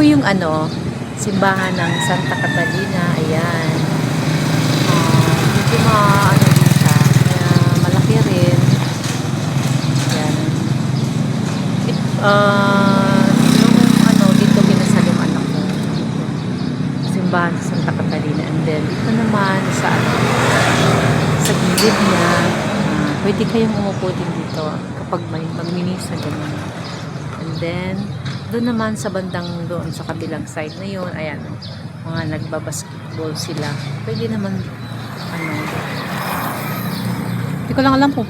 po yung simbahan ng Santa Catalina. Ayan. Medyo din siya. Malaki rin. Ayan. Nung dito kinasal yung anak ko. Simbahan sa Santa Catalina. And then, dito naman sa gilid niya, pwede kayong umupo din dito kapag may magminisa ganun. And then, doon naman sa bandang doon sa kabilang side na yun, ayan, mga nagbabasketball sila. Pwede naman, hindi ko lang alam kung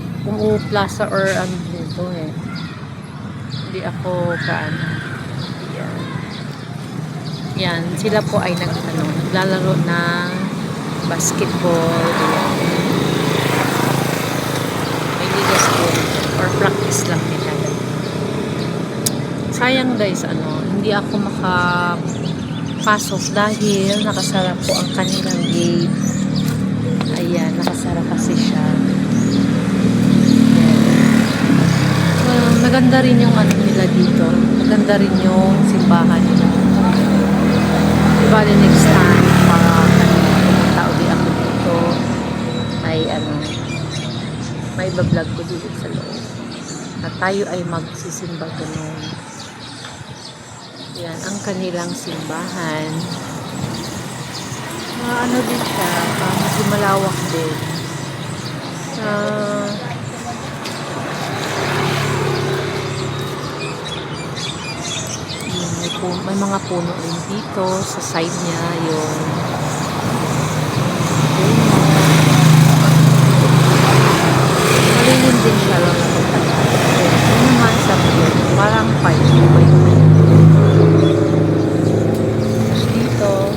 plaza or dito eh. Hindi ako yan. Yan, sila po ay naglalaro ng basketball. Ayan. May ligas po or practice lang nila. Sayang guys, hindi ako makapasok dahil nakasara po ang kanilang gate. Ayan, nakasara kasi siya. Maganda rin yung nila dito. Maganda rin yung simbahan nila. Bali next time para pumunta uli ako dito ay may bablog ko dito sa loob at tayo ay magsisimba ganun. Yan ang kanilang simbahan. Din siya, medyo malawak din. May mga puno rin dito sa side niya yung malilim din siya lang yun naman sa view parang 5 ba yun dito.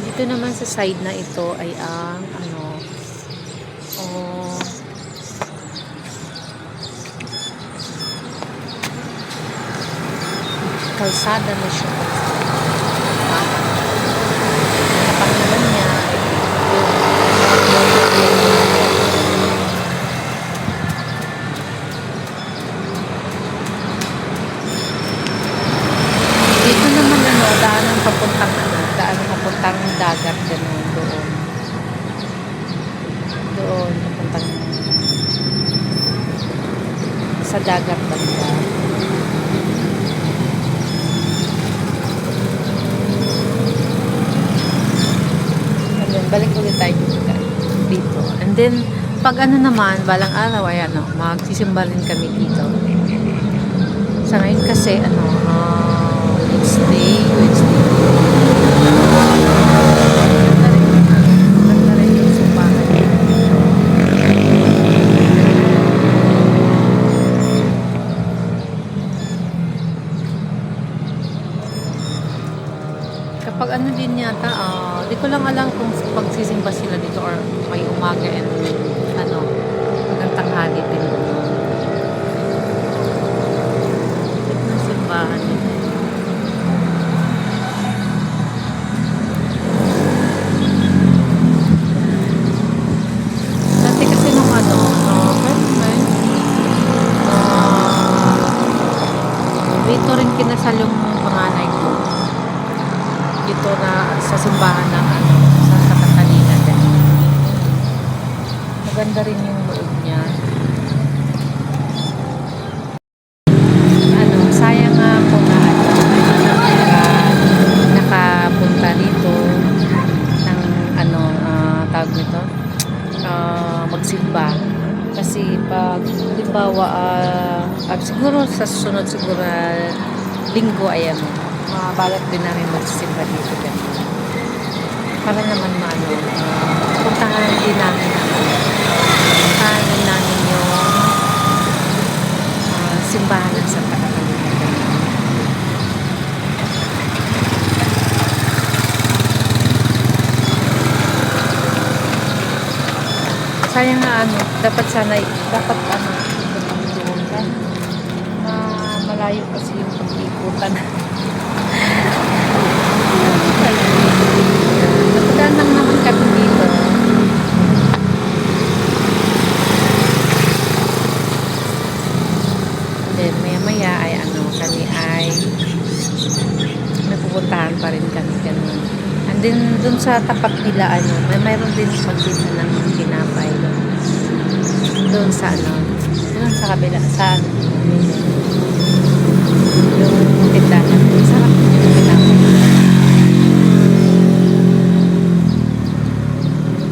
Dito naman sa side na ito ay ang kalsada na siya. Napangalan niya dito naman daan ng papuntang dagat ganun doon papuntang sa dagat banda. Balik ulit tayo dito. And then, pag naman, balang araw, ayan, magsisimba rin kami dito. Sa ngayon kasi, Wednesday. Maganda rin yung simbahan. Kapag din yata, di ko lang alam kung pagsisimba sila dito or may umaga and hanggang tanghali din. Ito na simbahan nila. Dati kasi nung dito rin kinasal yung panganay ko. Dito na sa simbahan ng Santa Catalina din. Maganda rin yung loob niya. Sayang nga po na nakapunta dito ng tawag nito magsimba. Kasi pag halimbawa siguro sa susunod siguro linggo ayan mabalak din namin magsimba dito para naman puntahan din namin yung simbahan ng Santa Catalina. Sayang na dapat malayo kasi yung pag-ikutan. Napadaan lang naman kami dito. Then maya dun sa tapat nila, ano, mayroon din pagkita ng tinapay doon sa ano, doon sa kabila, sa ano, yung tindahan. Sarap yung tinapay.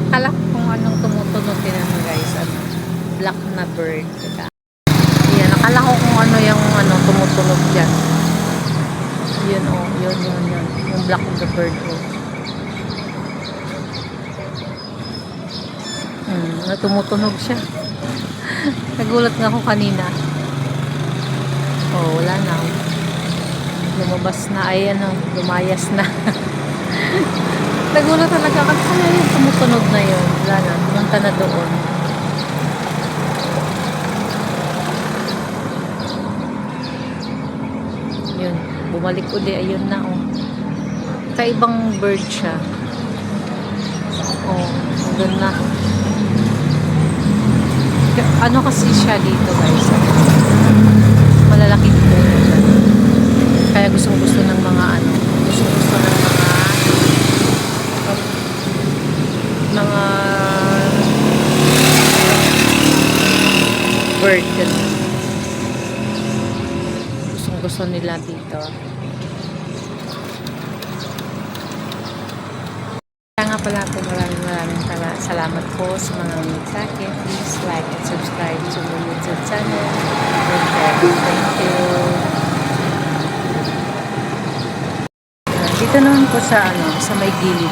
Akala ko kung anong tumutunog din ano guys, ano, black na bird. Ayan, akala ko kung ano yung ano, tumutunog dyan. Yun oh, yun. Yung black of the bird oh. Tumutunog siya. Nagulat nga ako kanina. Oh, wala na. Lumabas na, ay ano, lumayas na. Nagulat talaga kasi ano yung tumutunog na yun. Wala na, pumunta na doon. Yun, bumalik uli, ayun na oh. Kaibang bird siya. Oh, doon na. Ano kasi siya dito guys, malalaki dito yan. Kaya gustong gusto ng mga ano, gustong gusto ng mga bird, gustong gusto nila dito. Kaya nga pala po, maraming salamat po sa mga nanonood sa akin. Please like and subscribe to my YouTube channel. Thank you. Dito naman po sa ano, sa may gilid.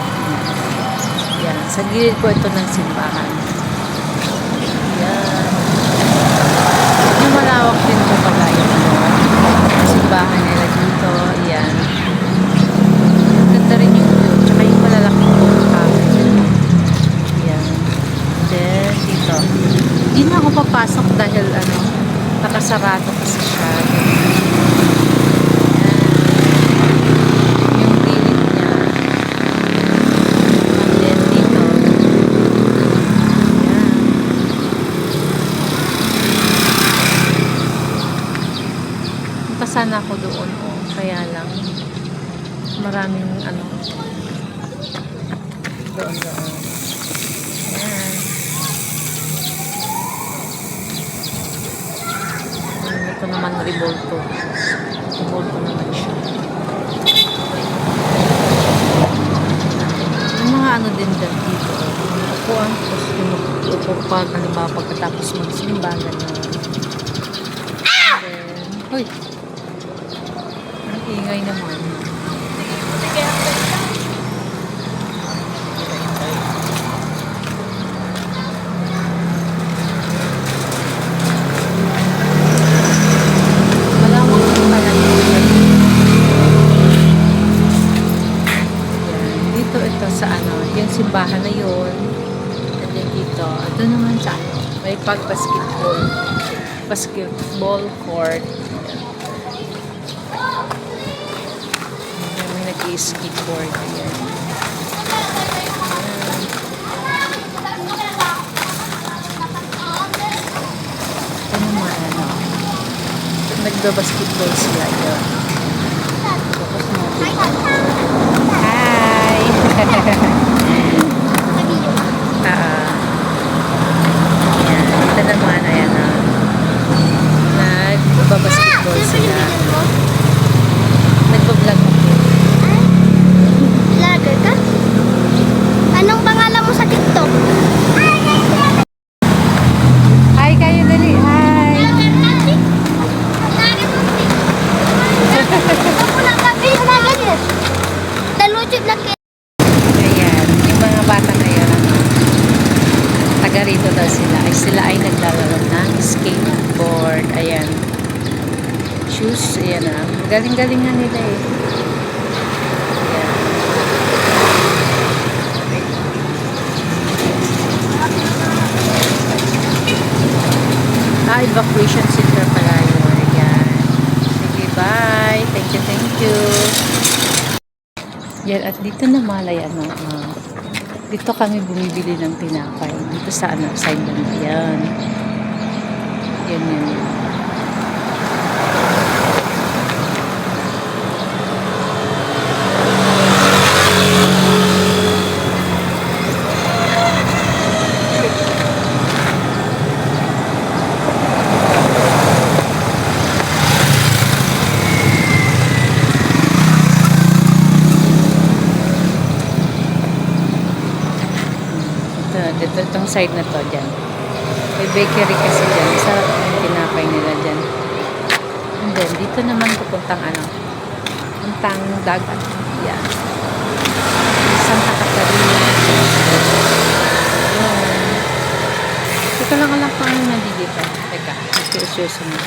Yan, sa gilid po ito ng simbahan. Yan. Yung malawak din po pala yung simbahan nila dito. Yan. Ganda rin yung view. Tsaka yung malalaking hindi na ako papasok dahil ano, nakasarado kasi siya. Yung gilid niya. And then dito. Ayan. Punta sana ako doon. Oh, kaya lang maraming ano doon. Ayan. Ito naman revolto naman siya. Yung mga ano din dito upuan, tapos upo pa halimbawa pagkatapos magsimba gano'n. Then hoy, ang ingay naman. Sa ano, yung simbahan na yun. And then dito, ito naman sa ano, may basketball court. May nag-skateboard. Ayan. Ito naman ano, nagba-basketball sila. Ayan. Tapos mo. Ayan. Ito naman, ayan na. Nagbabasketball sila. Nagbablog mo. Vlogger ka? Anong pangalan mo sa TikTok? Hi kayo, dali. Hi. Ayan, yung mga bata na yun, taga rito daw sila. Sila ay naglalaro ng skateboard. Ayan. Shoes, ayan na. Galing-galing nga nila eh. Ayan. Evacuation center pala yun. Ayan. Sige, bye. Thank you. Yan, at dito na malay, ano, dito kami bumibili ng tinapay. Dito sa, ano, side lang. Yan. Yan. Itong side na to dyan. May bakery kasi dyan. Sarap yung tinapay nila dyan. And then, dito naman pupuntang puntang dagat. Yan. Santa Catarina. Yun. Teka lang alam pa ano na dito. Teka, ito na.